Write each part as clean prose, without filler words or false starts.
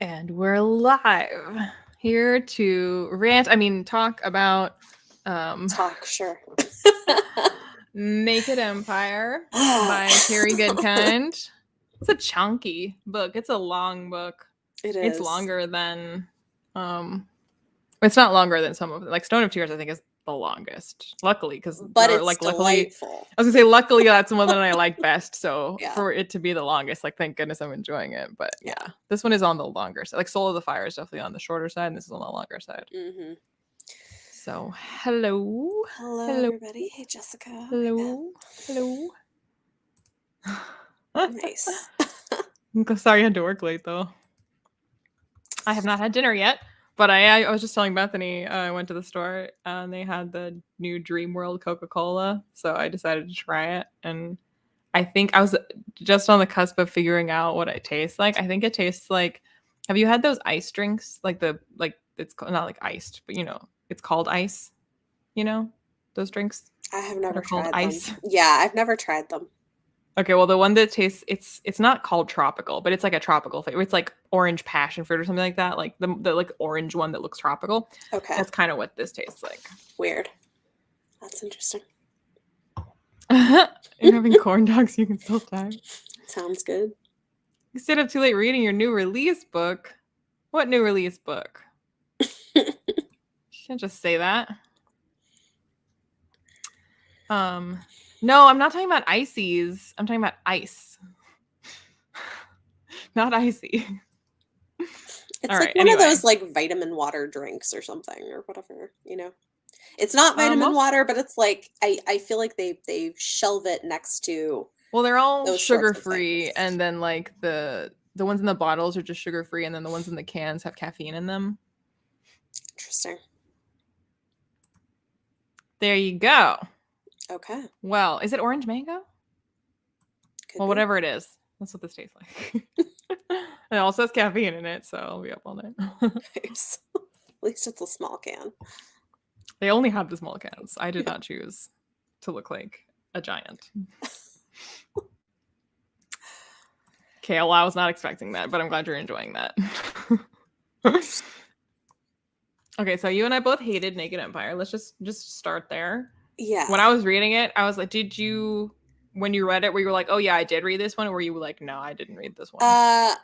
And we're live here to rant. Talk about Sure. Naked Empire by Carrie Goodkind. It's a chunky book. It's a long book. It It's is. longer than it's not longer than some of them. Like Stone of Tears, I think is the longest. Luckily, because But it's luckily, delightful. I was gonna say luckily that's the one that I like best. So Yeah. for it to be the longest, like thank goodness I'm enjoying it. But yeah, this one is on the longer side. Like Soul of the Fire is definitely on the shorter side, and this is on the longer side. Mm-hmm. So hello, everybody. Hey, Jessica. hello. Nice. I'm sorry I had to work late though. I have not had dinner yet. But I was just telling Bethany, I went to the store and they had the new Dream World Coca-Cola. So I decided to try it. And I think I was just on the cusp of figuring out what it tastes like. I think it tastes like, have you had those ice drinks? It's not like iced, but it's called ice. Those drinks? I have never called tried ice. them. Yeah, I've never tried them. Okay, well, the one that tastes, it's not called tropical, but it's like a tropical flavor. It's like orange passion fruit or something like that. Like the like orange one that looks tropical. Okay. That's kind of what this tastes like. Weird. That's interesting. You're having corn dogs, you can still time. Sounds good. You stayed up too late reading your new release book. What new release book? You can't just say that. No, I'm not talking about ices. I'm talking about ice. Not icy. It's like one of those like vitamin water drinks or something or whatever, It's not vitamin water, but it's like I feel like they shelve it next to. Well, they're all sugar free, and then like the ones in the bottles are just sugar free, and then the ones in the cans have caffeine in them. Interesting. There you go. Okay. Well, is it orange mango? Could be. Whatever it is. That's what this tastes like. It also has caffeine in it, so I'll be up all night. Nice. At least it's a small can. They only have the small cans. I did not choose to look like a giant. Okay, well, I was not expecting that, but I'm glad you're enjoying that. Okay, so you and I both hated Naked Empire. Let's just start there. Yeah. When I was reading it, I was like, when you read it, were you like, oh yeah, I did read this one? Or were you like, no, I didn't read this one? I'm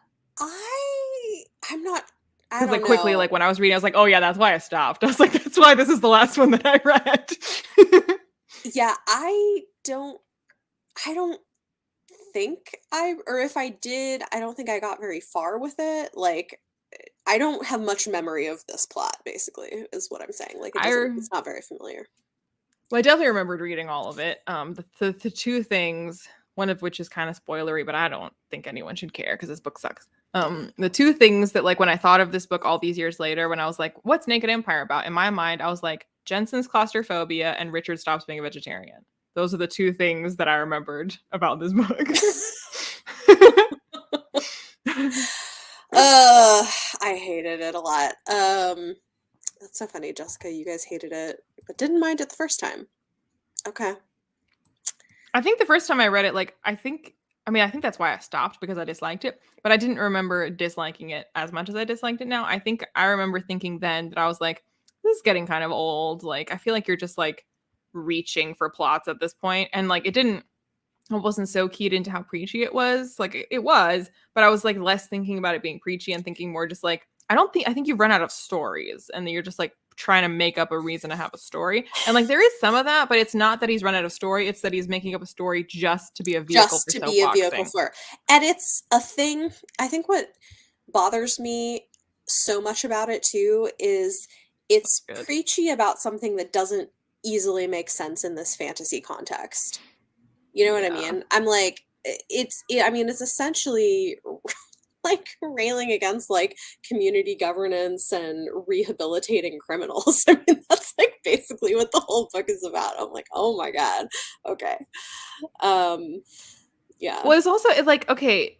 not. Because like quickly, like when I was reading, I was like, oh yeah, that's why I stopped. I was like, that's why this is the last one that I read. Yeah, I don't think or if I did, I don't think I got very far with it. Like, I don't have much memory of this plot, basically, is what I'm saying. Like, it's not very familiar. Well, I definitely remembered reading all of it. The two things, one of which is kind of spoilery, but I don't think anyone should care because this book sucks. The two things that, like, when I thought of this book all these years later, when I was like, what's Naked Empire about? In my mind, I was like, Jensen's claustrophobia and Richard stops being a vegetarian. Those are the two things that I remembered about this book. I hated it a lot. That's so funny, Jessica. You guys hated it, but didn't mind it the first time. Okay. I think the first time I read it, like, I think that's why I stopped, because I disliked it, but I didn't remember disliking it as much as I disliked it now. I think I remember thinking then that I was like, this is getting kind of old. Like, I feel like you're just like reaching for plots at this point. And like, it wasn't so keyed into how preachy it was. Like, it was, but I was like less thinking about it being preachy and thinking more just like, I think you've run out of stories and then you're just like trying to make up a reason to have a story. And like, there is some of that, but it's not that he's run out of story. It's that he's making up a story just to be a vehicle for. And it's a thing. I think what bothers me so much about it too is it's preachy about something that doesn't easily make sense in this fantasy context. You know what I mean? I'm like, it's essentially like railing against like community governance and rehabilitating criminals. I mean, that's like basically what the whole book is about. I'm like, oh my God. Okay. Yeah. Well, it's also like, okay,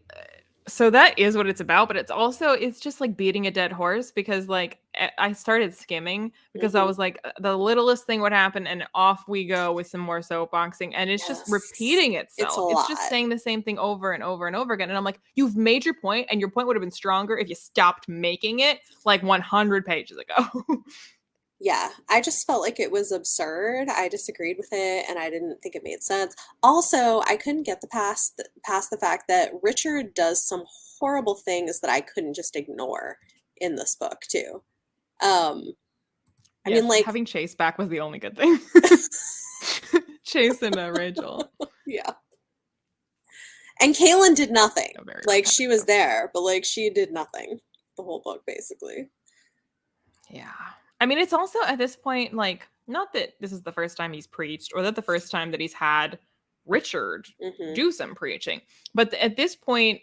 so that is what it's about, but it's just like beating a dead horse, because like I started skimming because I was like, the littlest thing would happen and off we go with some more soapboxing, and it's just Yes. repeating It's a itself. It's just lot. saying the same thing over and over and over again. And I'm like, you've made your point, and your point would have been stronger if you stopped making it like 100 pages ago. Yeah, I just felt like it was absurd. I disagreed with it and I didn't think it made sense. Also, I couldn't get past the fact that Richard does some horrible things that I couldn't just ignore in this book too. Um, I Yes, mean, like, having Chase back was the only good thing. Chase and Rachel. yeah. And Kaylin did nothing. Very Like, she was repetitive. there, but like she did nothing the whole book basically. Yeah. I mean, it's also at this point, like, not that this is the first time he's preached or that the first time that he's had Richard Hmm. do some preaching, but at this point,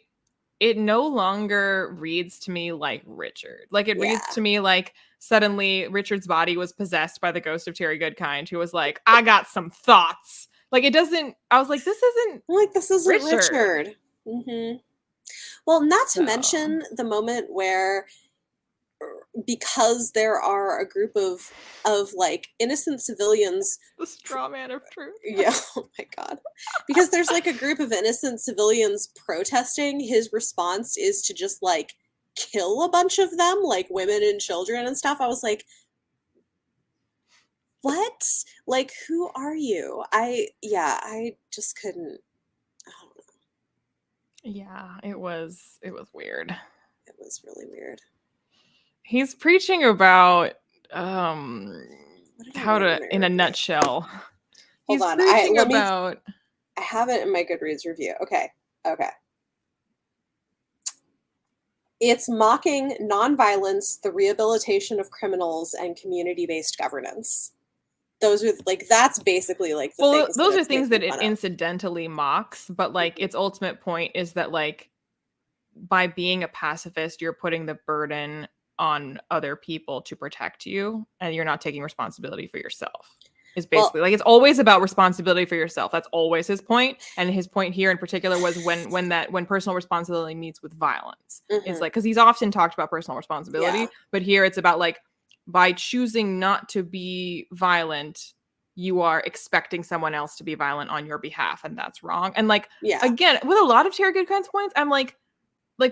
it no longer reads to me like Richard. Like, it reads Yeah. to me like suddenly Richard's body was possessed by the ghost of Terry Goodkind, who was like, I got some thoughts. Like, it doesn't, I was like, this isn't I'm like, this isn't Richard. Richard. Hmm. Well, not to So, mention the moment where because there are a group of like innocent civilians. the straw man of truth. Yeah, oh my god. Because there's like a group of innocent civilians protesting, his response is to just like kill a bunch of them, like women and children and stuff. I was like, what? Like, who are you? I just couldn't. I don't know. Yeah, it was weird. It was really weird. He's preaching about um What did I how write in to, my in a review? nutshell. Hold He's on. preaching about I have it in my Goodreads review. Okay. Okay. It's mocking nonviolence, the rehabilitation of criminals, and community-based governance. Those are like that's basically like the well, things that those are it's things making that it fun of. incidentally mocks, but like Mhm. its ultimate point is that like by being a pacifist, you're putting the burden on other people to protect you and you're not taking responsibility for yourself. Is basically Well, like it's always about responsibility for yourself. That's always his point. And his point here in particular was when personal responsibility meets with violence. Is mhm, like because he's often talked about personal yeah, responsibility, but here it's about like by choosing not to be violent, you are expecting someone else to be violent on your behalf, and that's wrong. And like yeah, again, with a lot of Terry Goodkind's points, I'm like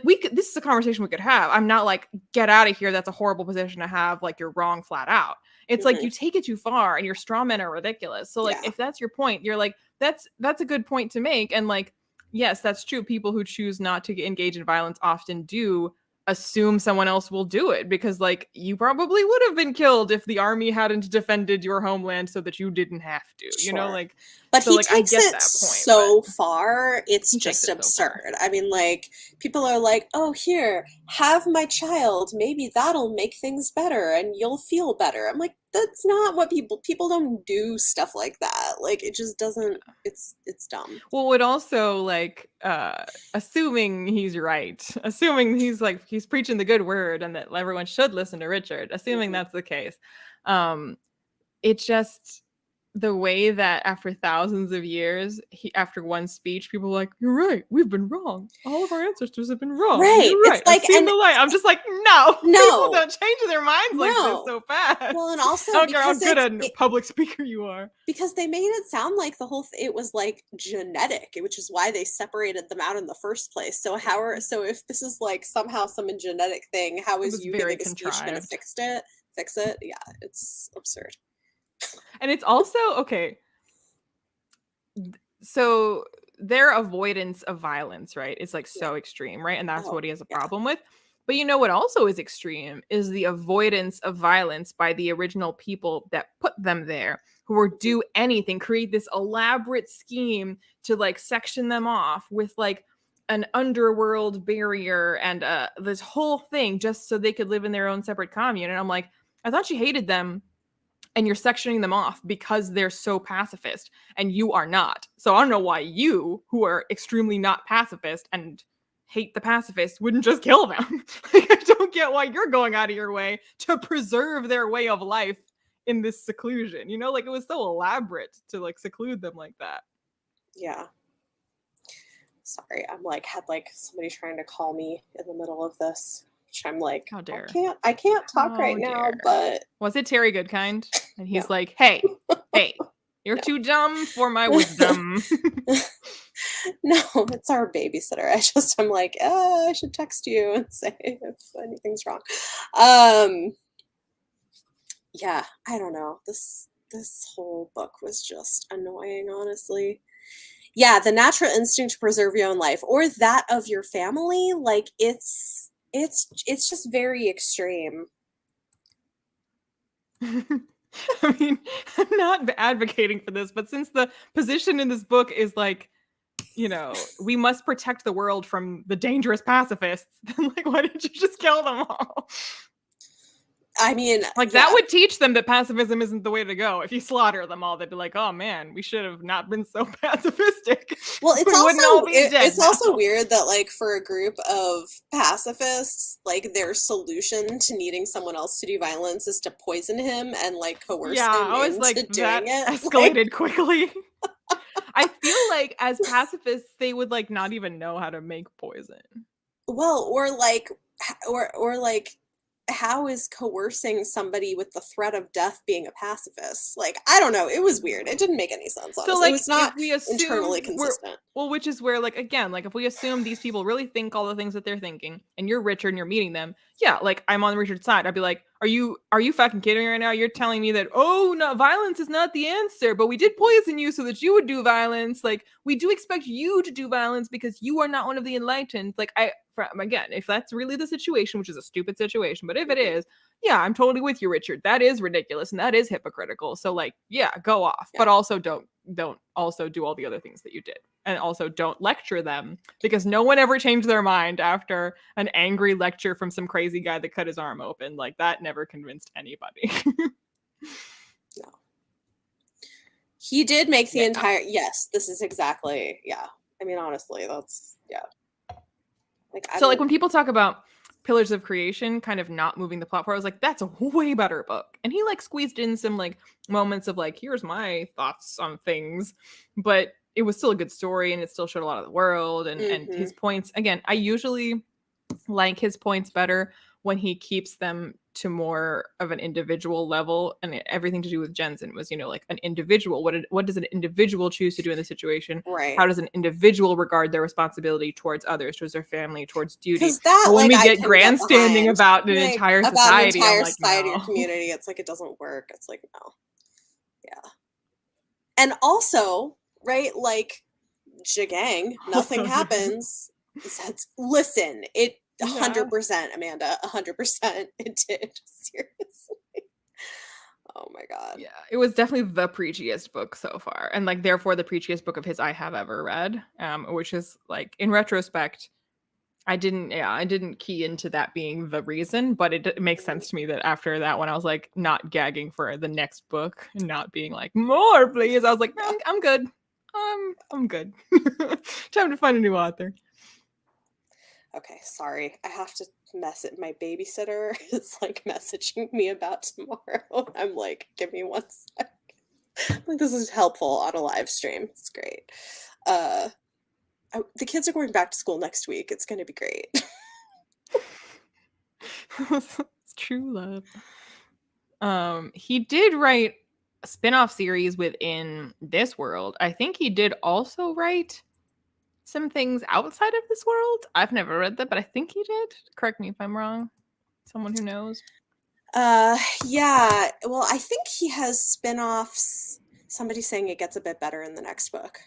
we could this is a conversation we could have. I'm not like get out of here, that's a horrible position to have, like you're wrong flat out. It's like mhm, you take it too far and your straw men are ridiculous. So like yeah, if that's your point, you're like that's a good point to make. And like yes, that's true, people who choose not to engage in violence often do assume someone else will do it because like you probably would have been killed if the army hadn't defended your homeland so that you didn't have to, sure. like But so he like I takes get it that point, but so far, it's he takes just it so far. absurd. I mean, like, people are like, oh, here, have my child. Maybe that'll make things better and you'll feel better. I'm like, that's not what people don't do stuff like that. Like, it just doesn't, it's dumb. Well, would also like assuming he's right, assuming he's like he's preaching the good word and that everyone should listen to Richard, assuming Hmm. that's the case. Um it just the way that after thousands of years, after one speech, people are like, "You're right, we've been wrong. All of our ancestors have been wrong. Right. You're It's right. I've like, seen and the light." I'm just like, no, people no, don't change their minds like this no. so Well, and fast. I also don't care how because good a public speaker you are. because they made it sound like the it was like genetic, which is why they separated them out in the first place. So so if this is like somehow some genetic thing, how It is was you very giving a speech gonna contrived. fix it? Yeah, it's absurd. And it's also okay. So their avoidance of violence, right? It's like Yeah. so extreme, right? And that's Oh, what he has a yeah. problem with. But you know what also is extreme is the avoidance of violence by the original people that put them there, who will Mhm. do anything, create this elaborate scheme to like section them off with like an underworld barrier and this whole thing just so they could live in their own separate commune. And I'm like, I thought you hated them and you're sectioning them off because they're so pacifist and you are not. So I don't know why you, who are extremely not pacifist and hate the pacifists, wouldn't just kill them. Like, I don't get why you're going out of your way to preserve their way of life in this seclusion. Like it was so elaborate to like seclude them like that. Yeah. Sorry, I'm like had like somebody trying to call me in the middle of this. which I'm like, How dare. I can't talk right now, but. Was it Terry Goodkind? And he's No. like, hey, you're No. too dumb for my wisdom. No, it's our babysitter. I'm like, I should text you and say if anything's wrong. Yeah, I don't know. This whole book was just annoying, honestly. Yeah, the natural instinct to preserve your own life or that of your family, like it's just very extreme. I mean, I'm not advocating for this, but since the position in this book is like, you know, we must protect the world from the dangerous pacifists, then like, why didn't you just kill them all? I mean, like that would teach them that pacifism isn't the way to go. If you slaughter them all, they'd be like, "Oh man, we should have not been so pacifistic." Well, it's also weird that like for a group of pacifists, like their solution to needing someone else to do violence is to poison him and like coerce him into doing it. Escalated quickly. I feel like as pacifists, they would like not even know how to make poison. Well, or like how is coercing somebody with the threat of death being a pacifist? Like, I don't know. It was weird. It didn't make any sense, honestly. So, like, it was not internally consistent. Well, which is where, like, again, like, if we assume these people really think all the things that they're thinking, and you're Richard and you're meeting them, yeah, like, I'm on Richard's side. I'd be like, are you fucking kidding me right now? You're telling me that, oh, no, violence is not the answer, but we did poison you so that you would do violence. Like, we do expect you to do violence because you are not one of the enlightened. Like, again, if that's really the situation, which is a stupid situation, but if it is, yeah, I'm totally with you, Richard. That is ridiculous and that is hypocritical. So like, yeah, go off, but also don't also do all the other things that you did. And also don't lecture them because no one ever changed their mind after an angry lecture from some crazy guy that cut his arm open. Like that never convinced anybody. No. He did make the entire, yes, this is exactly, I mean, honestly, that's, Like, like when people talk about Pillars of Creation kind of not moving the plot forward, I was like, that's a way better book. And he like squeezed in some like moments of like, here's my thoughts on things, but it was still a good story and it still showed a lot of the world and his points. Again, I usually like his points better when he keeps them to more of an individual level, and everything to do with Jensen was, you know, like an individual. What does an individual choose to do in the situation? Right. How does an individual regard their responsibility towards others, towards their family, towards duty? Because that, but when like, we get grandstanding about an entire society, an entire like, society no. or community, it's like it doesn't work. It's like no, and also, right, like Jigang, nothing happens. Says, listen, it 100%, Amanda, 100%, it did. Seriously. Oh my god. Yeah, it was definitely the preachiest book so far, and like therefore the preachiest book of his I have ever read. Which is like in retrospect, I didn't key into that being the reason, but it makes sense to me that after that one, I was like not gagging for the next book and not being like more, please. I was like, I'm good. I'm good. Time to find a new author. Okay, sorry. I have to message my babysitter is like messaging me about tomorrow. I'm like, give me 1 sec. Like, this is helpful on a live stream. It's great. The kids are going back to school next week. It's going to be great. It's true love. He did write a spin-off series within this world. I think he did also write some things outside of this world. I've never read that, but I think he did. Correct me if I'm wrong. Someone who knows. Yeah. Well, I think he has spin-offs. Somebody's saying it gets a bit better in the next book.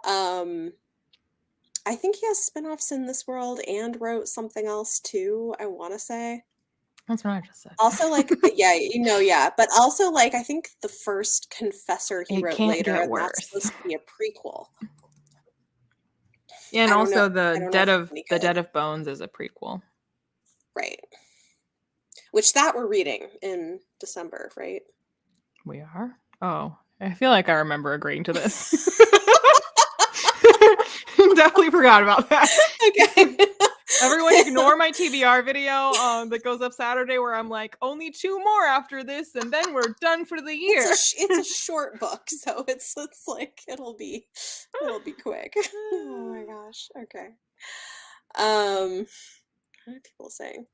I think he has spin-offs in this world and wrote something else too, I want to say. That's what I just said. Also, like, but also, like, I think the first Confessor he wrote later, and that's supposed to be a prequel. Yeah, and also the Dead of Bones is a prequel. Right. Which that we're reading in December, right? We are? Oh, I feel like I remember agreeing to this. Definitely forgot about that. Okay. Everyone ignore my TBR video that goes up Saturday where I'm like, only 2 more after this and then we're done for the year. It's a short book, so it's like it'll be quick. Oh my gosh. Okay. What are people saying?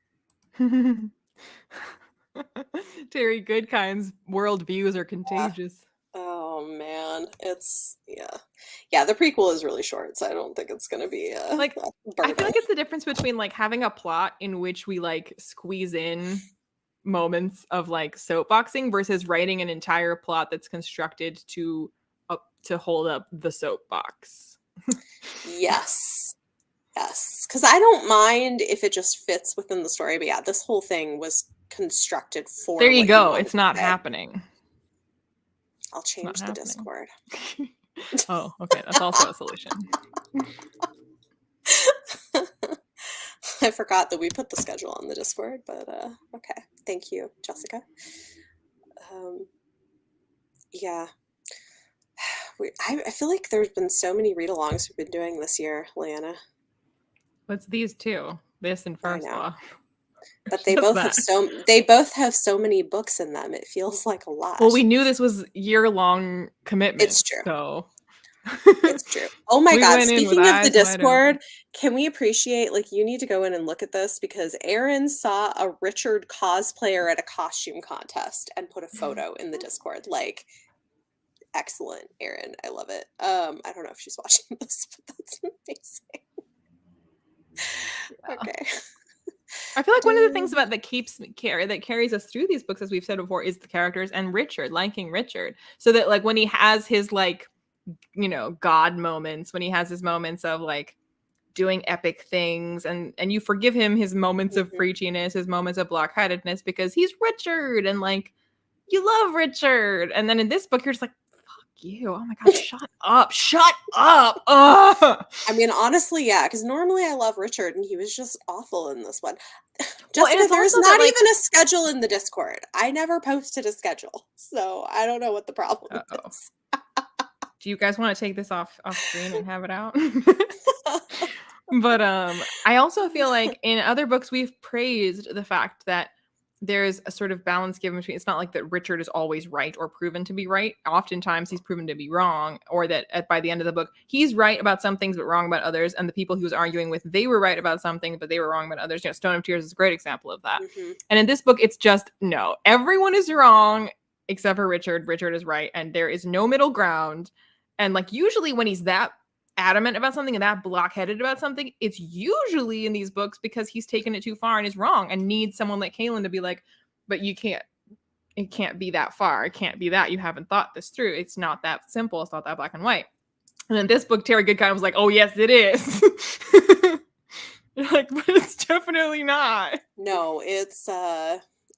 Terry Goodkind's world views are contagious. Oh man, it's yeah. The prequel is really short, so I don't think it's gonna be Like, a I feel burden. like it's the difference between like having a plot in which we like squeeze in moments of like soapboxing versus writing an entire plot that's constructed to hold up the soapbox. Yes, yes, because I don't mind if it just fits within the story, but yeah, this whole thing was constructed There for you what you go. wanted It's to not say. happening. I'll It's not change the happening. Discord. Oh, okay. That's also a solution. I forgot that we put the schedule on the Discord, but okay. Thank you, Jessica. Um, yeah, I feel like there's been so many read-alongs we've been doing this year, Leanna. What's these two? This and I First know, Law. but Just that. they both have so many books in them. It feels like a Well, we lot. knew this was year-long It's commitments, true. so It's true. Oh my we God. went in with Speaking of the eyes wide open. Discord, can we appreciate, like, you need to go in and look at this because Erin saw a Richard cosplayer at a costume contest and put a photo in the Discord. Like, excellent, Erin. I love it. I don't know if she's watching this, but that's amazing. Yeah. Okay. I feel like one of the things about that carries us through these books, as we've said before, is the characters and Richard, liking Richard. So that like when he has his like, you know, God moments, when he has his moments of like doing epic things, and you forgive him his moments of Mhm. preachiness, his moments of blockheadedness, because he's Richard and like you love Richard. And then in this book, you're just like, fuck you. Oh my God, shut up. Shut up. Ugh. I mean, honestly, yeah, because normally I love Richard and he was just awful in this one. Well, and Jessica, it's there's also that not like, even a schedule in the Discord. I never posted a schedule, so I don't know what the problem uh-oh. is. Do you guys want to take this off screen and have it out? But I also feel like in other books we've praised the fact that there's a sort of balance given between, it's not like that Richard is always right or proven to be right. Oftentimes he's proven to be wrong, or that by the end of the book he's right about some things but wrong about others, and the people he was arguing with, they were right about something but they were wrong about others. You know, Stone of Tears is a great example of that. Mhm. And in this book it's just no, everyone is wrong except for Richard. Richard is right and there is no middle ground. And like usually when he's that adamant about something and that blockheaded about something, it's usually in these books because he's taken it too far and is wrong and needs someone like Kaylin to be like, but you can't, it can't be that far. It can't be that. You haven't thought this through. It's not that simple. It's not that black and white. And in this book, Terry Goodkind was like, oh, yes, it is. You're like, but it's definitely not. No, it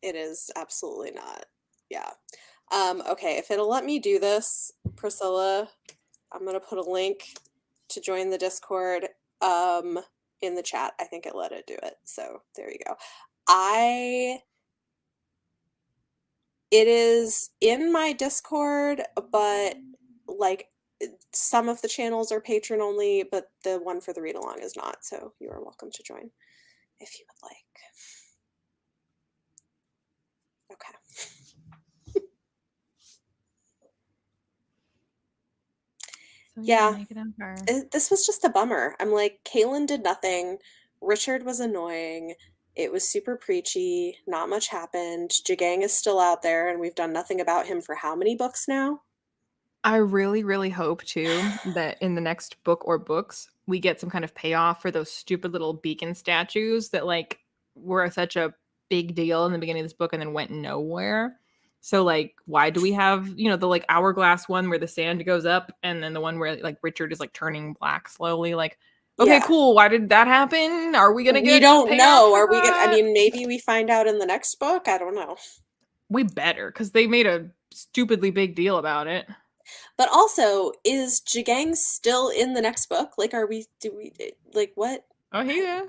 is absolutely not. Yeah. Okay, if it'll let me do this, Priscilla, I'm gonna put a link to join the Discord in the chat. I think it let it do it. So there you go. It is in my Discord, but like some of the channels are patron only, but the one for the read along is not. So you are welcome to join if you would like. Okay. So Yeah, Naked Empire. this was just a bummer. I'm like, Kaylin did nothing. Richard was annoying. It was super preachy. Not much happened. Jagang is still out there, and we've done nothing about him for how many books now? I really, really hope too that in the next book or books we get some kind of payoff for those stupid little beacon statues that like were such a big deal in the beginning of this book and then went nowhere. So like, why do we have, you know, the like hourglass one where the sand goes up and then the one where like Richard is like turning black slowly? Like, okay, Yeah. cool. Why did that happen? Are we gonna We get don't payoff know. for Are we gonna, I that? mean, maybe we find out in the next book. I don't know. We better, because they made a stupidly big deal about it. But also, is Jagang still in the next book? Like, like, what? Oh, yeah.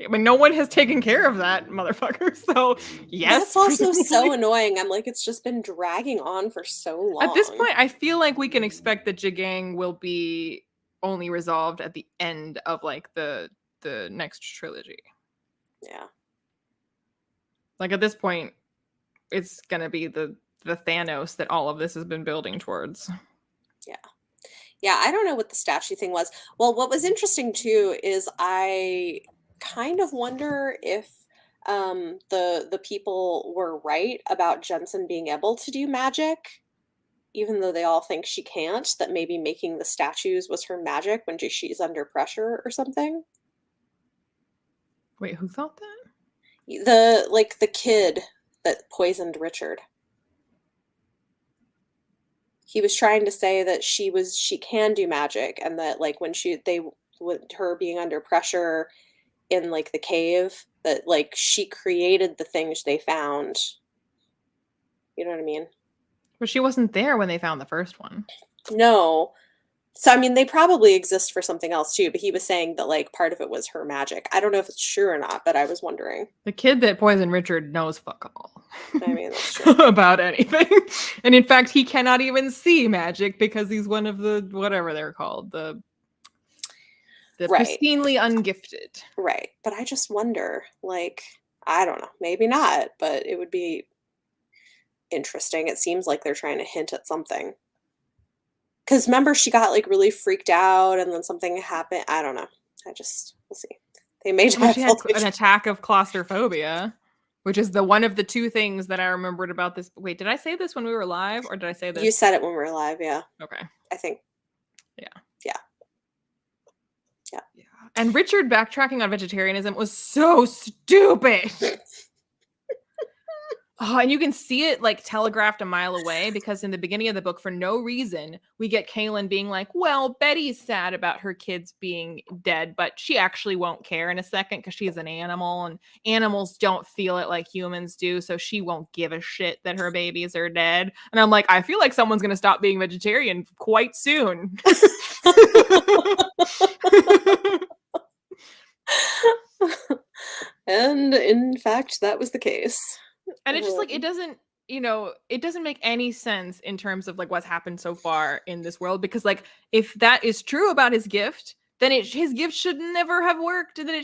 I mean, no one has taken care of that motherfucker. So, That's yes, also so presumably. annoying. I'm like, it's just been dragging on for so At this long. point, I feel like we can expect that Jigang will be only resolved at the end of like the next trilogy. Yeah. Like at this point, it's gonna be the Thanos that all of this has been building towards. Yeah. Yeah, I don't know what the statue thing was. Well, what was interesting too is I kind of wonder if the people were right about Jensen being able to do magic, even though they all think she can't, that maybe making the statues was her magic when she's under pressure or something. Wait, who thought that? The kid that poisoned Richard. He was trying to say that she can do magic, and that like when with her being under pressure in like the cave, that like she created the things they found. You know what I mean? But she wasn't there when they found the first one. No. So I mean they probably exist for something else too, but he was saying that like part of it was her magic. I don't know if it's true or not, but I was wondering. The kid that poisoned Richard knows fuck all. I mean, that's true. About anything. And in fact, he cannot even see magic because he's one of the whatever they're called, the Right. pristinely ungifted. Right. But I just wonder, like, I don't know, maybe not, but it would be interesting. It seems like they're trying to hint at something. Because remember, she got like really freaked out and then something happened. I don't know. We'll see. They may She had an attack of claustrophobia, which is the one of the two things that I remembered about this. Wait, did I say this when we were live, or did I say this? You said it when we were live, yeah. Okay. I think. Yeah. Yeah. Yeah. Yeah. And Richard backtracking on vegetarianism was so stupid. Oh, and you can see it like telegraphed a mile away, because in the beginning of the book, for no reason, we get Kaylin being like, well, Betty's sad about her kids being dead, but she actually won't care in a second because she's an animal and animals don't feel it like humans do. So she won't give a shit that her babies are dead. And I'm like, I feel like someone's going to stop being vegetarian quite soon. And in fact, that was the case. And it's just like, it doesn't make any sense in terms of like what's happened so far in this world, because like if that is true about his gift, then his gift should never have worked, and then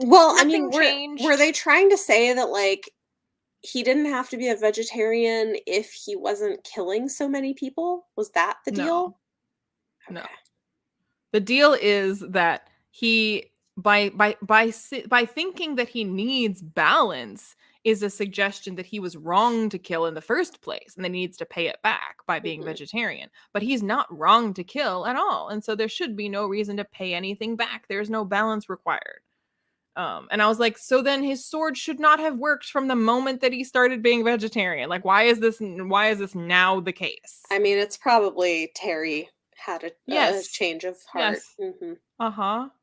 well, I mean, were they trying to say that like he didn't have to be a vegetarian if he wasn't killing so many people? Was that the deal? No. Okay. No. The deal is that he by thinking that he needs balance is a suggestion that he was wrong to kill in the first place, and then he needs to pay it back by being vegetarian. But he's not wrong to kill at all, and so there should be no reason to pay anything back. There's no balance required. And I was like, so then his sword should not have worked from the moment that he started being vegetarian. Like, why is this now the case? I mean, it's probably Terry had a change of heart. Yes.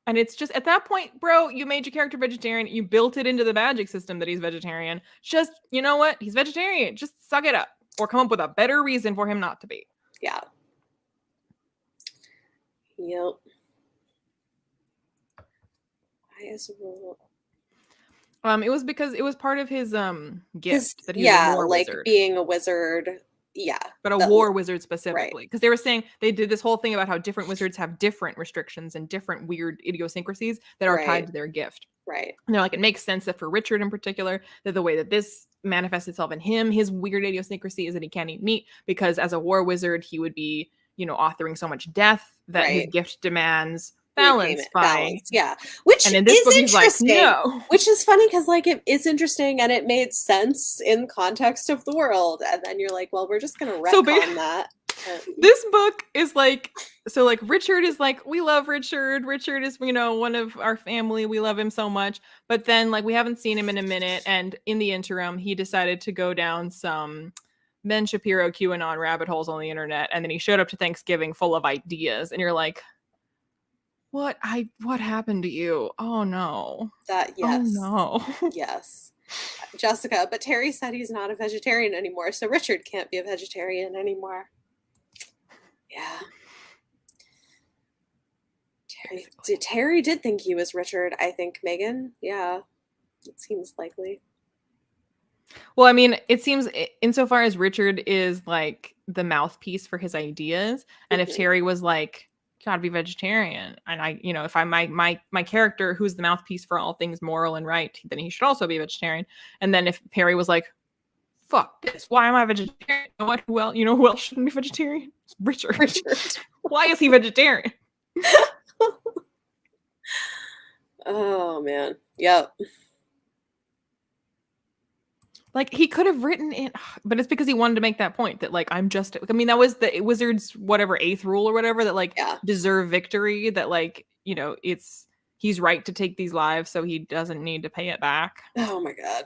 And it's just at that point, bro, you made your character vegetarian, you built it into the magic system that he's vegetarian. Just, you know what? He's vegetarian. Just suck it up, or come up with a better reason for him not to be. Yeah. Yep. It was because it was part of his gift that he was a war wizard. Being a wizard. Yeah. But a war wizard specifically. Because they were saying they did this whole thing about how different wizards have different restrictions and different weird idiosyncrasies that are tied to their gift. Right. And they're like, it makes sense that for Richard in particular, that the way that this manifests itself in him, his weird idiosyncrasy is that he can't eat meat, because as a war wizard, he would be, authoring so much death that his gift demands balance. Yeah. Which and in this book, he's like, no. Which is funny because like it's interesting and it made sense in context of the world. And then you're like, well, we're just gonna retcon that. This book is like, so like Richard is like, we love Richard. Richard is, one of our family. We love him so much. But then like we haven't seen him in a minute. And in the interim, he decided to go down some Ben Shapiro QAnon rabbit holes on the internet. And then he showed up to Thanksgiving full of ideas. And you're like, what happened to you? Oh no. Yes. Oh no. Yes. Jessica, but Terry said he's not a vegetarian anymore, so Richard can't be a vegetarian anymore. Yeah. Terry did think he was Richard, I think, Megan. Yeah. It seems likely. Well, I mean, it seems insofar as Richard is like the mouthpiece for his ideas, and if Terry was like, gotta be vegetarian, and I, if I'm my character who's the mouthpiece for all things moral and right, then he should also be vegetarian. And then if Perry was like, fuck this, why am I vegetarian? You know what? Who else shouldn't be vegetarian? Richard. Why is he vegetarian? Oh man. Yep. Like, he could have written it, but it's because he wanted to make that point that, like, I'm just, I mean, that was the wizard's whatever 8th rule or whatever, that, like, Yeah. deserve victory, that, like, you know, he's right to take these lives, so he doesn't need to pay it back. Oh my god.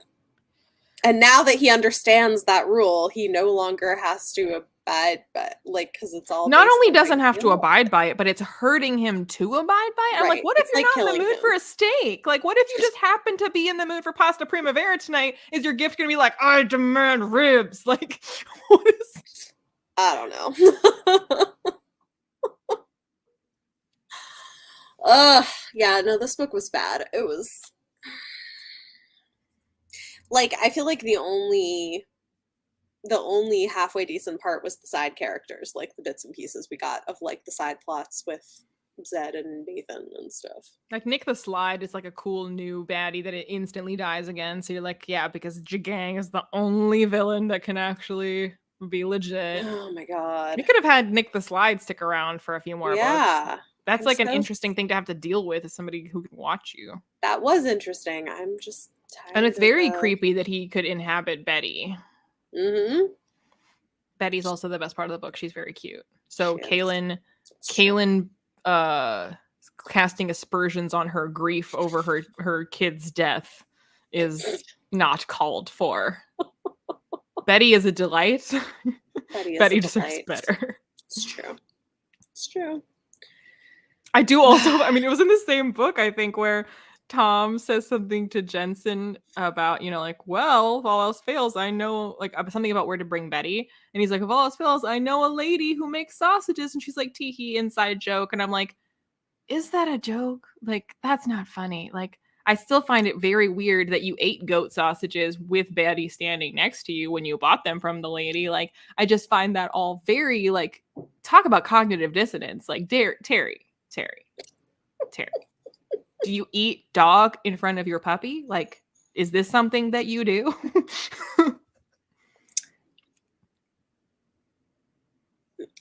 And now that he understands that rule, he no longer has to abide by, like, because it's all Not based only on doesn't have to guilt. abide by it, but it's hurting him to abide by it. I'm like, Right. what if It's you're like not in killing the mood him. for a steak? Like, what if you just happen to be in the mood for pasta primavera tonight? Is your gift gonna be like, I demand ribs? Like, what is? I don't know. Yeah, no, this book was bad. It was like, I feel like the only halfway decent part was the side characters, like the bits and pieces we got of like the side plots with Zed and Nathan and stuff. Like, Nick the Slide is like a cool new baddie that it instantly dies again. So you're like, yeah, because Jigang is the only villain that can actually be legit. Oh my We god. could have had Nick the Slide stick around for a few more books. Yeah. That's I'm like an so interesting thing to have to deal with as somebody who can watch you. That was interesting. I'm just And it's tired very of creepy that he could inhabit Betty. Mhm. Betty's also the best part of the book. She's very cute. So She is. Kaylin casting aspersions on her grief over her kid's death is not called for. Betty is a delight. Betty deserves better. It's true. It's true. I do also, I mean, it was in the same book, I think, where Tom says something to Jensen about, you know, like, well, if all else fails, I know, like, something about where to bring Betty. And he's like, if all else fails, I know a lady who makes sausages. And she's like, tee-hee, inside joke. And I'm like, is that a joke? Like, that's not funny. Like, I still find it very weird that you ate goat sausages with Betty standing next to you when you bought them from the lady. Like, I just find that all very, like, talk about cognitive dissonance. Like, Terry. Do you eat dog in front of your puppy? Like, is this something that you do?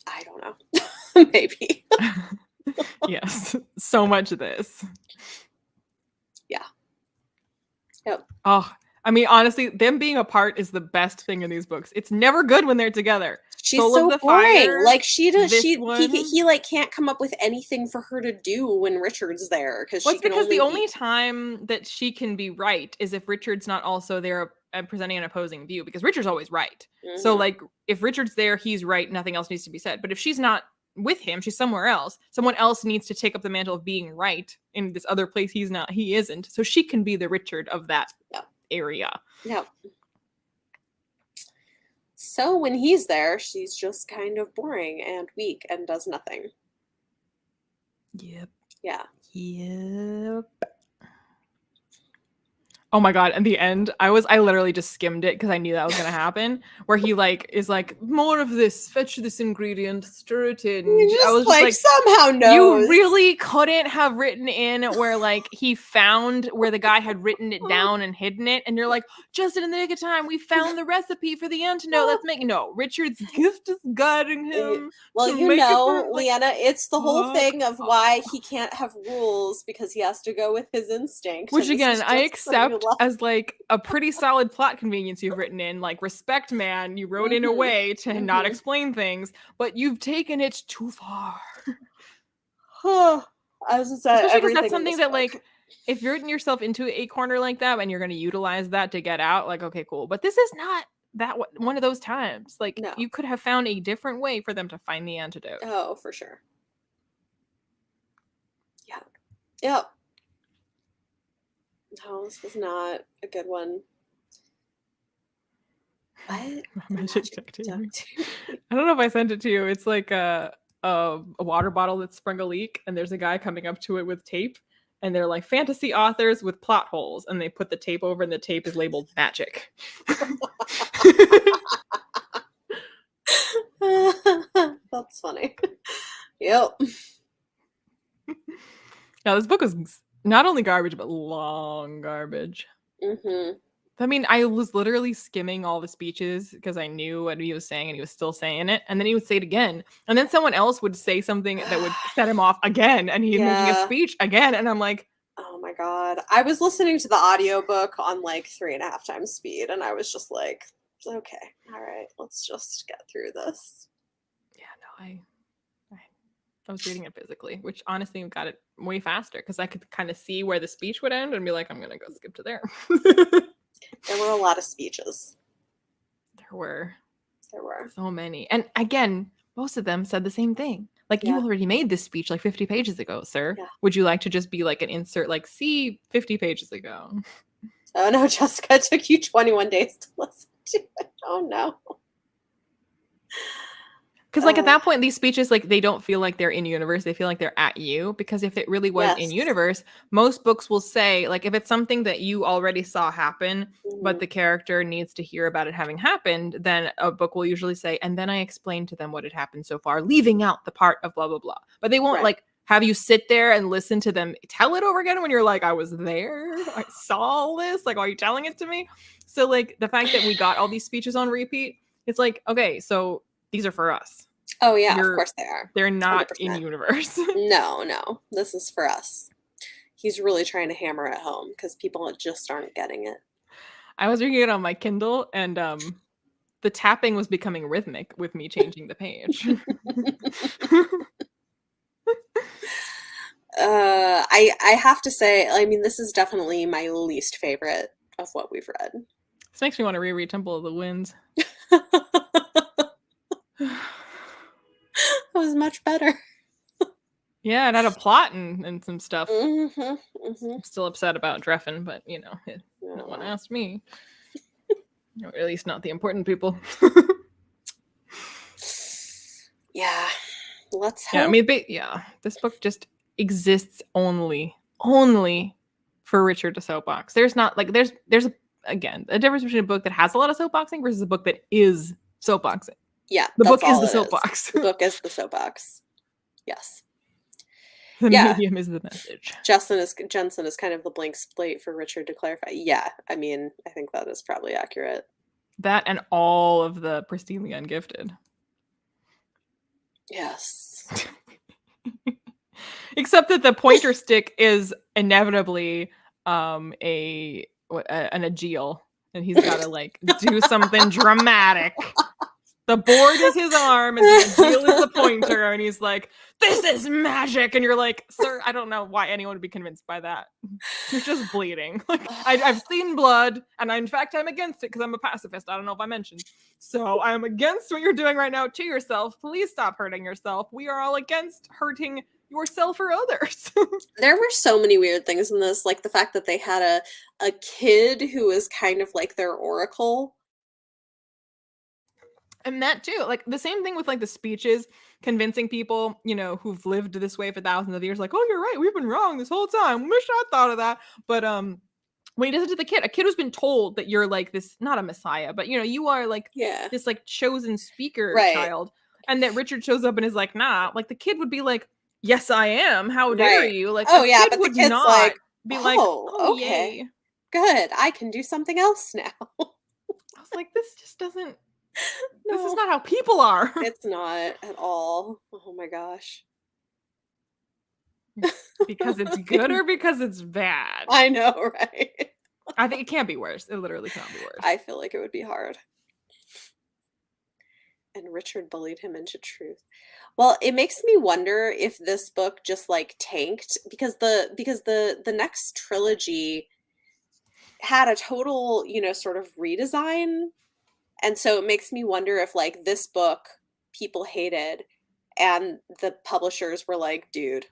I don't know. Maybe. Yes. So much of this. Yeah. Yep. Oh, I mean, honestly, them being apart is the best thing in these books. It's never good when they're together. She's Soul so of the boring. Fire, Like he one. like can't come up with anything for her to do when Richard's there because Well, she it's can because only the only time that she can be right is if Richard's not also there presenting an opposing view, because Richard's always right. So, like, if Richard's there, he's right. Nothing else needs to be said. But if she's not with him, she's somewhere else. Someone else needs to take up the mantle of being right in this other place he isn't. So she can be the Richard of that area. Yeah. So when he's there, she's just kind of boring and weak and does nothing. Yep. Yeah. Yep. Oh my god! In the end, I literally just skimmed it because I knew that was gonna happen. Where he like is like, more of this, fetch this ingredient, stir it in. I was just like, somehow knows. You really couldn't have written in where like he found where the guy had written it down and hidden it, and you're like, just in the nick of time, we found the recipe for the antidote. Let's make Richard's gift is guiding him. Well, you know, Leanna, it's the whole thing of why he can't have rules because he has to go with his instinct. Which again, I accept as like a pretty solid plot convenience you've written in. Like, respect, man, you wrote in a way to not explain things, but you've taken it too far. I was just especially because that's something that like, if you're written yourself into a corner like that and you're going to utilize that to get out, like, okay, cool. But this is not that one of those times. Like, you could have found a different way for them to find the antidote. Oh, for sure. Yeah. Yep. No, this was not a good one. What? Magic duck tape. I don't know if I sent it to you. It's like a water bottle that sprung a leak, and there's a guy coming up to it with tape, and they're like fantasy authors with plot holes, and they put the tape over, and the tape is labeled magic. That's funny. Yep. Now, this book is not only garbage, but long garbage. I mean, I was literally skimming all the speeches because I knew what he was saying, and he was still saying it. And then he would say it again. And then someone else would say something that would set him off again. And he'd make a speech again. And I'm like, my God. I was listening to the audiobook on like 3.5 times speed, and I was just like, okay, all right, let's just get through this. Yeah, no, I was reading it physically, which honestly got it way faster because I could kind of see where the speech would end and be like, I'm gonna go skip to there. There were a lot of speeches. There were So many. And again, most of them said the same thing. Like, you already made this speech like 50 pages ago, sir. Yeah. Would you like to just be like an insert, like, see 50 pages ago? Oh no, Jessica, it took you 21 days to listen to it. Oh no. Because like at that point, these speeches, like, they don't feel like they're in universe. They feel like they're at you. Because if it really was in universe, most books will say, like, if it's something that you already saw happen, but the character needs to hear about it having happened, then a book will usually say, and then I explained to them what had happened so far, leaving out the part of blah, blah, blah. But they won't like have you sit there and listen to them tell it over again when you're like, I was there. I saw this. Like, are you telling it to me? So like the fact that we got all these speeches on repeat, it's like, okay, so these are for us. Oh yeah, of course they are. They're not 100%. In universe. No, this is for us. He's really trying to hammer it home because people just aren't getting it. I was reading it on my Kindle, and the tapping was becoming rhythmic with me changing the page. I have to say, I mean, this is definitely my least favorite of what we've read. This makes me want to reread Temple of the Winds. It was much better. Yeah, it had a plot and some stuff. I'm still upset about Dreffin, but you know, no one asked me. Or at least not the important people. Yeah, let's hope. Yeah, I mean, this book just exists only for Richard to soapbox. There's not like there's again a difference between a book that has a lot of soapboxing versus a book that is soapboxing. Yeah, the book is the soapbox. The book is the soapbox. Yes. The medium is the message. Jensen is kind of the blank slate for Richard to clarify. Yeah, I mean, I think that is probably accurate. That and all of the pristinely ungifted. Yes. Except that the pointer stick is inevitably an Aegeal, and he's got to like do something dramatic. The board is his arm, and the Aegeal is the pointer, and he's like, "This is magic!" And you're like, "Sir, I don't know why anyone would be convinced by that. You're just bleeding." Like, I've seen blood, and in fact, I'm against it because I'm a pacifist. I don't know if I mentioned. So I'm against what you're doing right now to yourself. Please stop hurting yourself. We are all against hurting yourself or others. There were so many weird things in this, like the fact that they had a kid who was kind of like their oracle. And that too, like the same thing with like the speeches, convincing people, you know, who've lived this way for thousands of years, like, oh, you're right, we've been wrong this whole time. Wish I thought of that. But when he does it to the kid, a kid who's been told that you're like this, not a messiah, but you know, you are like this like chosen speaker child, and that Richard shows up and is like, nah, like the kid would be like, yes, I am. How dare you? Like, oh yeah, but the kid's not like, be like, oh okay, yay. Good, I can do something else now. I was like, this just doesn't. No. This is not how people are. It's not at all. Oh my gosh. Because it's good or because it's bad? I know, right? I think it can't be worse. It literally cannot be worse. I feel like it would be hard. And Richard bullied him into truth. Well, it makes me wonder if this book just like tanked because the next trilogy had a total, you know, sort of redesign. And so it makes me wonder if like this book people hated and the publishers were like, dude,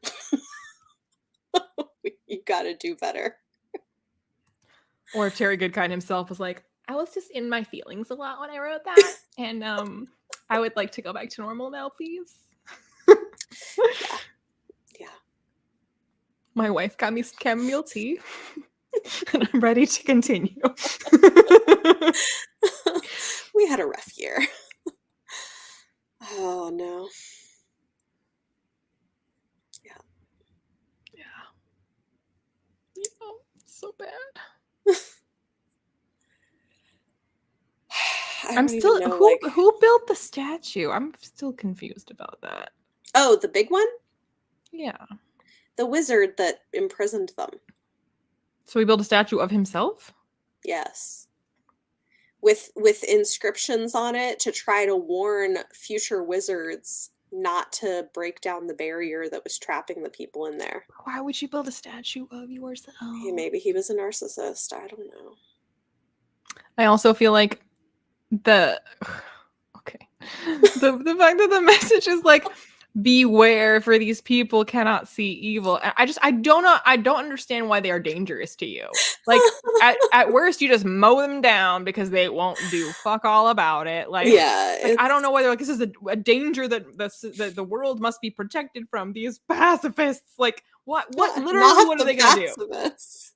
you got to do better. Or if Terry Goodkind himself was like, I was just in my feelings a lot when I wrote that. And I would like to go back to normal now, please. Yeah. My wife got me some chamomile tea. And I'm ready to continue. We had a rough year. Oh no. Yeah. So bad. I'm still who built the statue? I'm still confused about that. Oh, the big one? Yeah. The wizard that imprisoned them. So he built a statue of himself? Yes. With inscriptions on it to try to warn future wizards not to break down the barrier that was trapping the people in there. Why would you build a statue of yourself? Hey, maybe he was a narcissist. I don't know. I also feel like the the fact that the message is like, beware, for these people cannot see evil. I don't know. I don't understand why they are dangerous to you. Like at worst, you just mow them down because they won't do fuck all about it. Like, Yeah, like I don't know whether like this is a danger that the world must be protected from. These pacifists, like what literally what are they gonna do?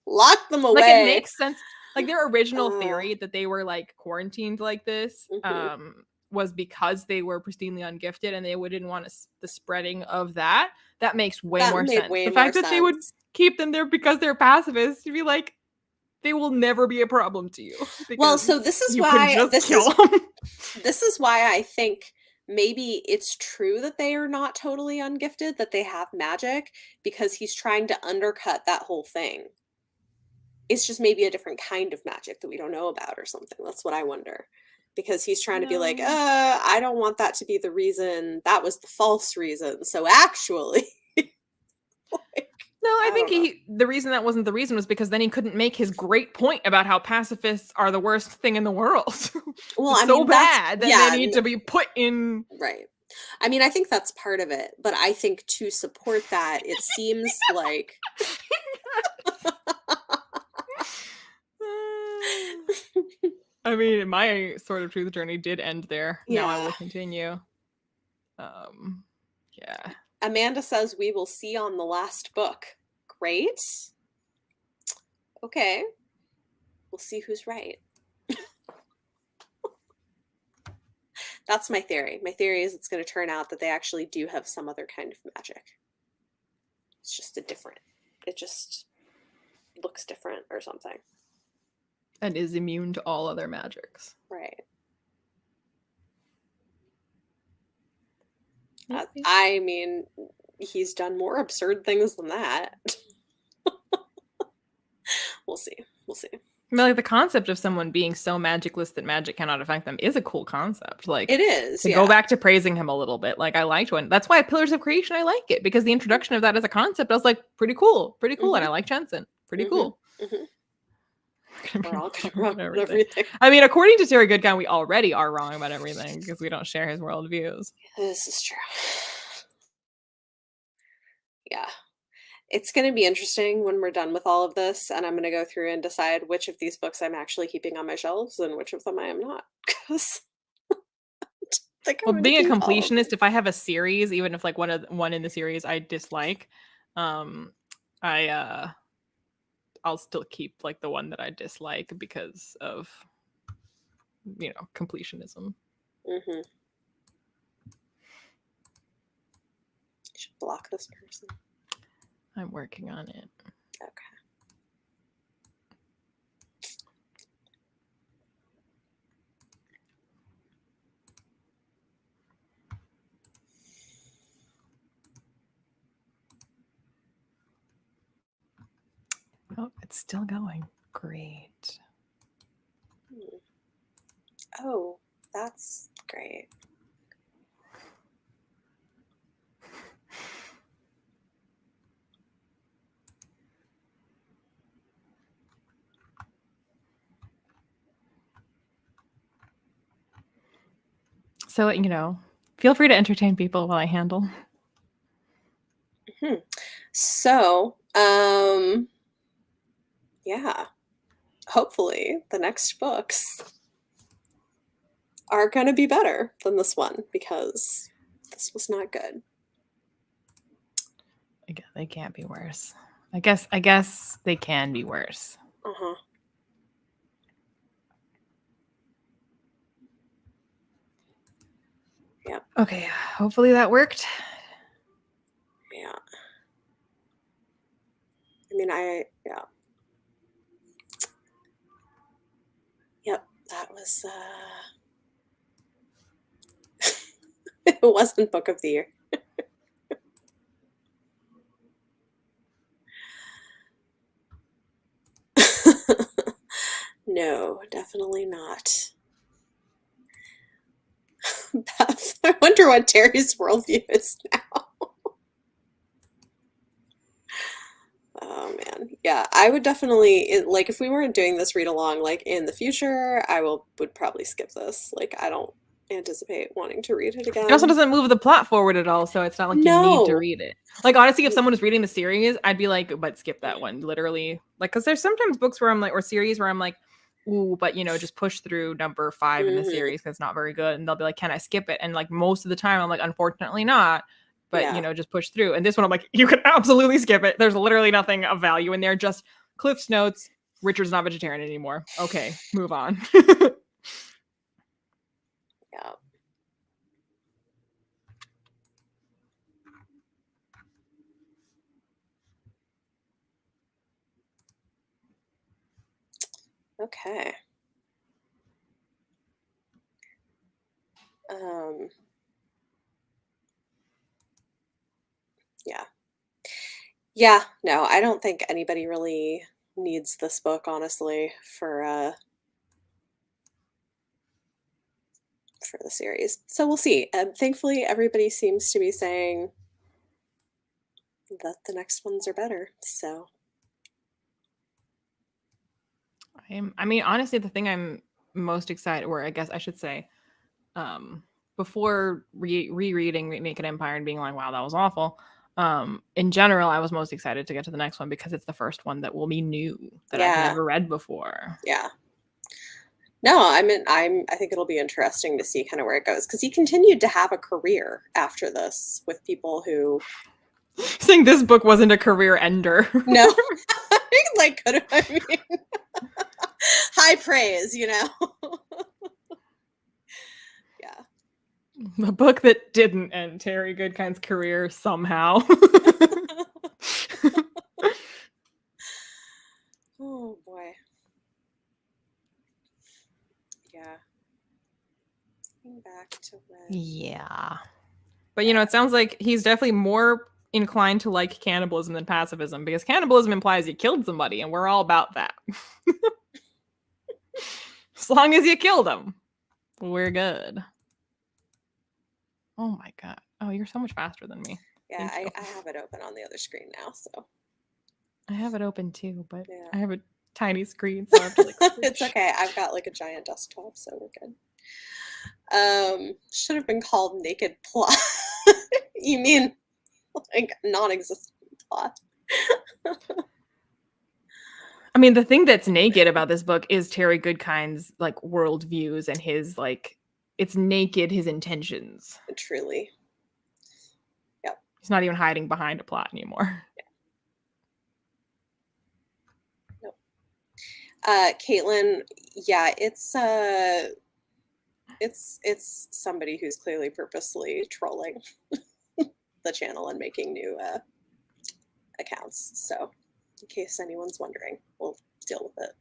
Lock them away. Like it makes sense. Like their original theory that they were like quarantined like this was because they were pristinely ungifted and they didn't want the spreading of that. That makes way more sense. The fact that they would keep them there because they're pacifists, to be like, they will never be a problem to you. Well, so this is why this is why I think maybe it's true that they are not totally ungifted, that they have magic, because he's trying to undercut that whole thing. It's just maybe a different kind of magic that we don't know about or something. That's what I wonder. Because he's trying to be like, I don't want that to be the reason. That was the false reason. So actually, like, no, I think the reason that wasn't the reason was because then he couldn't make his great point about how pacifists are the worst thing in the world. Well, I mean, so bad that they need to be put in. Right. I mean, I think that's part of it. But I think to support that, it seems like... I mean, my Sword of Truth journey did end there. Yeah. Now I will continue. Yeah. Amanda says we will see on the last book. Great. Okay. We'll see who's right. That's my theory. My theory is it's going to turn out that they actually do have some other kind of magic. It's just it just looks different or something. And is immune to all other magics. Right. I mean, he's done more absurd things than that. We'll see. We'll see. I mean, like the concept of someone being so magicless that magic cannot affect them is a cool concept. Like it is. To go back to praising him a little bit. Like I liked when that's why Pillars of Creation, I like it because the introduction of that as a concept, I was like, pretty cool. And I like Jensen. Pretty cool. We're all wrong about everything. I mean, according to Terry Goodkind, we already are wrong about everything because we don't share his worldviews. This is true. Yeah. It's going to be interesting when we're done with all of this, and I'm going to go through and decide which of these books I'm actually keeping on my shelves and which of them I am not. Because well, being a completionist, if I have a series, even if like one in the series I dislike, I'll still keep like the one that I dislike because of, you know, completionism. Mm-hmm. You should block this person. I'm working on it. Okay. Oh, it's still going. Great. Oh, that's great. So, you know, feel free to entertain people while I handle. So, yeah, hopefully the next books are going to be better than this one because this was not good. They can't be worse. I guess they can be worse. Uh-huh. Yeah. Okay, hopefully that worked. Yeah. I mean, yeah. Yep, that was, it wasn't Book of the Year. No, definitely not. Beth, I wonder what Terry's worldview is now. Oh man. Yeah, I would definitely like if we weren't doing this read along like in the future, would probably skip this. Like I don't anticipate wanting to read it It also again. doesn't move the plot forward at all, so it's not like you need to No. read it. Like honestly, if someone was reading the series, I'd be like, but skip that one. Literally. Like cuz there's sometimes books where I'm like or series where I'm like, ooh, but just push through number 5 in the Mm-hmm. series cuz it's not very good and they'll be like, "Can I skip it?" And like most of the time I'm like, "Unfortunately not." But Yeah. just push through. And this one I'm like, "You can absolutely skip it. There's literally nothing of value in there. Just Cliff's notes. Richard's not vegetarian anymore. Okay, move on." Yeah. Okay. Um, yeah. Yeah, no, I don't think anybody really needs this book, honestly, for the series. So we'll see. Thankfully, everybody seems to be saying that the next ones are better. So I mean, honestly, the thing I'm most excited, or I guess I should say, before rereading Naked Empire and being like, wow, that was awful. In general, I was most excited to get to the next one because it's the first one that will be new that I've yeah, never read before. yeah. No, I think it'll be interesting to see kind of where it goes because he continued to have a career after this with people who Saying this book wasn't a career ender. no, like could have, I mean, high praise, Yeah. The book that didn't end Terry Goodkind's career somehow. Oh boy. Yeah. Back to when. Yeah. But it sounds like he's definitely more inclined to like cannibalism than pacifism because cannibalism implies you killed somebody and we're all about that. As long as you killed them, we're good. Oh my god. Oh, you're so much faster than me. Yeah, Thank you. I have it open on the other screen now, so. I have it open too, but Yeah. I have a tiny screen, so I have to like switch. It's okay. I've got like a giant desktop, so we're good. Should have been called Naked Plot. You mean like non-existent plot? I mean, the thing that's naked about this book is Terry Goodkind's like world views and his like it's naked his intentions. Truly. Yep. He's not even hiding behind a plot anymore. Yeah. Nope. Caitlin, yeah, it's somebody who's clearly purposely trolling the channel and making new accounts. So, in case anyone's wondering, we'll deal with it.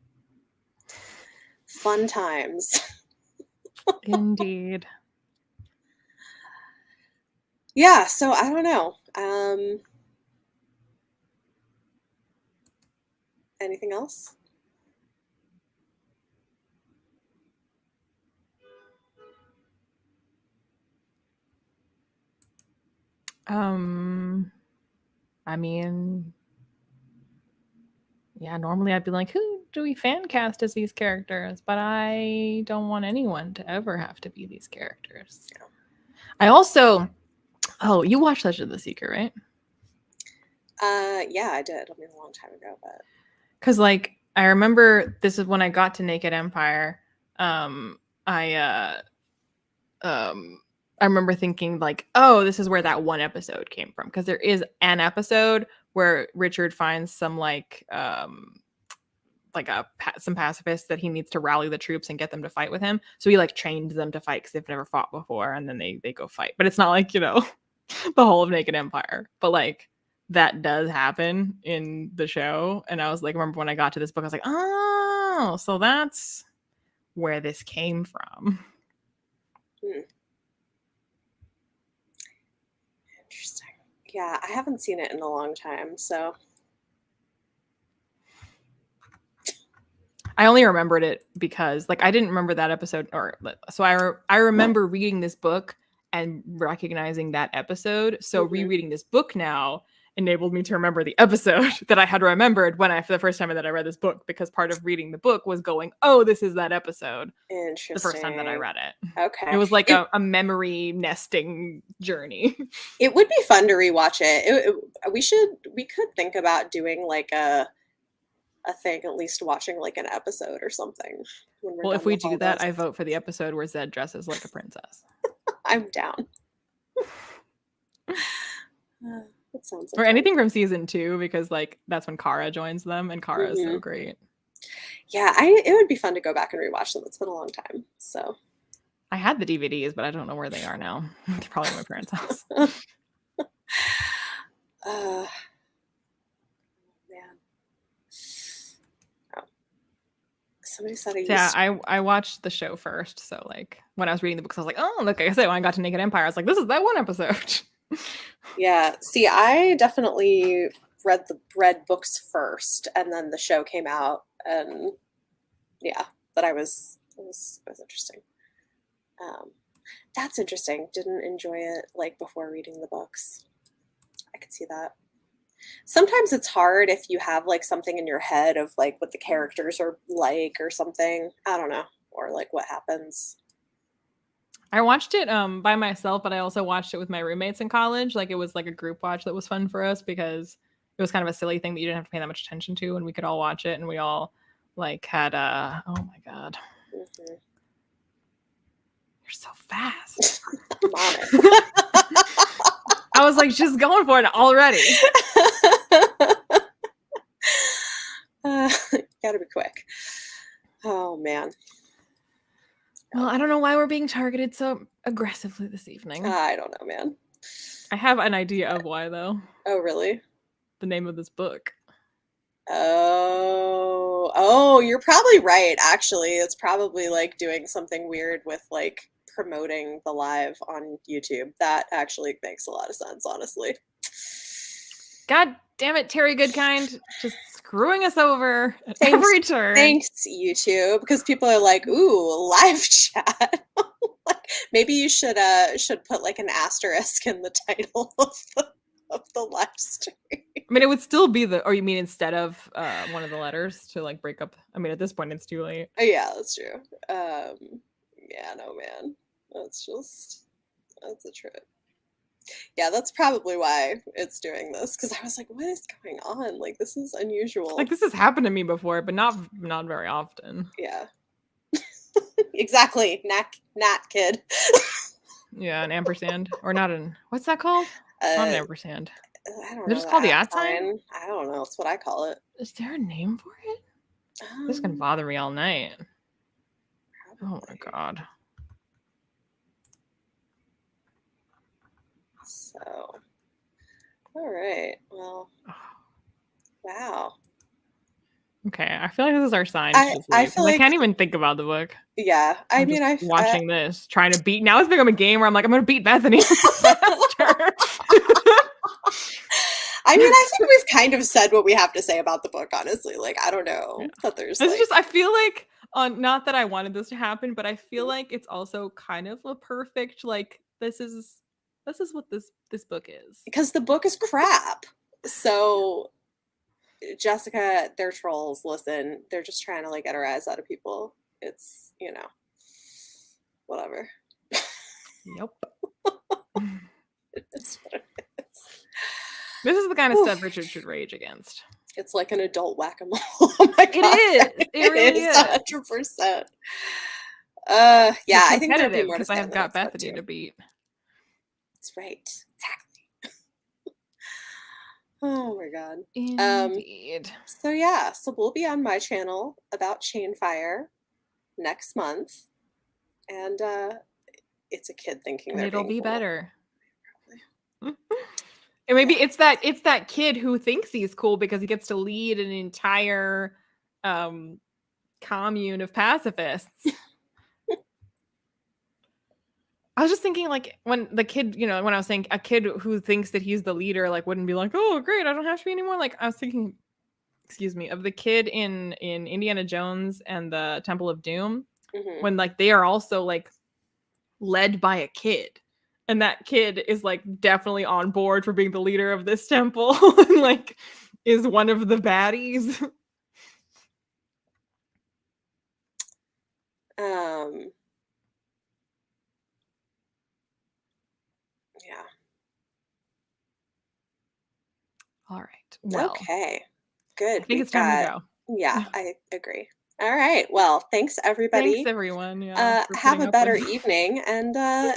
Fun times. Indeed. Yeah, so I don't know. Anything else? I mean, yeah, normally I'd be like, who do we fan cast as these characters? But I don't want anyone to ever have to be these characters. Yeah. I also, you watched Legend of the Seeker, right? Yeah, I did. I mean, a long time ago, but because like I remember this is when I got to Naked Empire. I remember thinking like, oh, this is where that one episode came from because there is an episode where Richard finds some like some pacifists that he needs to rally the troops and get them to fight with him. So he like trained them to fight because they've never fought before, and then they go fight. But it's not like the whole of Naked Empire, but like that does happen in the show. And I was like, remember when I got to this book, I was like, oh, so that's where this came from. Interesting. Yeah, I haven't seen it in a long time, so I only remembered it because like I didn't remember that episode, or so I remember reading this book and recognizing that episode. So rereading this book now enabled me to remember the episode that I had remembered when for the first time that I read this book, because part of reading the book was going, oh, this is that episode. Interesting. The first time that I read it. Okay. It was like a memory nesting journey. It would be fun to rewatch it. We could think about doing like a thing, at least watching like an episode or something. Well, if we do that, I vote for the episode where Zed dresses like a princess. I'm down. That sounds like or anything from season 2, because like that's when Kara joins them, and Kara is so great. Yeah, it would be fun to go back and rewatch them. It's been a long time, so I had the DVDs, but I don't know where they are now. They're probably at my parents' house. Man. Oh. Somebody said I watched the show first, so like when I was reading the books, I was like, oh, look, like I said, when I got to Naked Empire, I was like, this is that one episode. Yeah, see, I definitely read books first, and then the show came out, and yeah, but it was interesting. That's interesting. Didn't enjoy it like before reading the books. I could see that. Sometimes it's hard if you have like something in your head of like what the characters are like or something. I don't know, or like what happens. I watched it by myself, but I also watched it with my roommates in college. Like it was like a group watch that was fun for us, because it was kind of a silly thing that you didn't have to pay that much attention to, and we could all watch it, and we all like had oh my god. You're so fast. I'm on it. I was like just going for it already. Gotta be quick. Oh man. Well, I don't know why we're being targeted so aggressively this evening. I don't know, man. I have an idea of why, though. Oh, really? The name of this book. Oh, you're probably right, actually. It's probably like doing something weird with like promoting the live on YouTube. That actually makes a lot of sense, honestly. God damn it, Terry Goodkind. Just screwing us over at every turn. Thanks, YouTube, because people are like, ooh, live chat. Like, maybe you should put like an asterisk in the title of the live stream. I mean, it would still be or you mean instead of one of the letters to like break up? I mean, at this point, it's too late. Yeah, that's true. Yeah, no, man. That's a trip. Yeah, that's probably why it's doing this, because I was like, what is going on? Like, this is unusual. Like, this has happened to me before, but not very often. Yeah. Exactly. Nat kid. Yeah, an ampersand. Or not an... What's that called? Not an ampersand. I don't know. Is it just called the @ sign? I don't know. That's what I call it. Is there a name for it? This is going to bother me all night. Probably. Oh, my God. So, all right. Well, wow. Okay, I feel like this is our sign. I feel like I can't even think about the book. Yeah, I'm watching this, trying to beat. Now it's become a game where I'm like, I'm going to beat Bethany faster. I mean, I think we've kind of said what we have to say about the book, honestly. Like, I don't know. Yeah. But there's like... I feel like, not that I wanted this to happen, but I feel like it's also kind of a perfect, like, this is what this book is. Because the book is crap. So, Jessica, they're trolls. Listen, they're just trying to, like, get a rise out of people. It's, whatever. Yep. It's what it is. This is the kind of stuff Richard should rage against. It's like an adult whack-a-mole. Oh my God. It is. It really is. 100%. Yeah, I think there'd be more to say. I have got Bethany to beat. That's right. Exactly. Oh my God. Indeed. So yeah, so we'll be on my channel about Chainfire next month. And it's a kid thinking they're it'll be cool. Better. And maybe it's that kid who thinks he's cool because he gets to lead an entire commune of pacifists. I was just thinking, like, when the kid, when I was saying a kid who thinks that he's the leader, like, wouldn't be like, oh, great, I don't have to be anymore. Like, I was thinking excuse me, of the kid in Indiana Jones and the Temple of Doom, Mhm. when like they are also like led by a kid, and that kid is like definitely on board for being the leader of this temple and like is one of the baddies. Yeah. All right. Well, Okay. I Good. think it's time to go. Yeah, I agree. All right. Well, thanks Thanks everybody. everyone, yeah, for Have putting a up better with. evening, and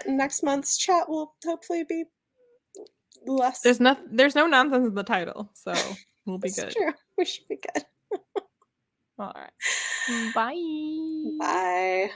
next month's chat will hopefully be less. There's no nonsense in the title, so we'll be It's good. true. We should be good. All right. Bye. Bye.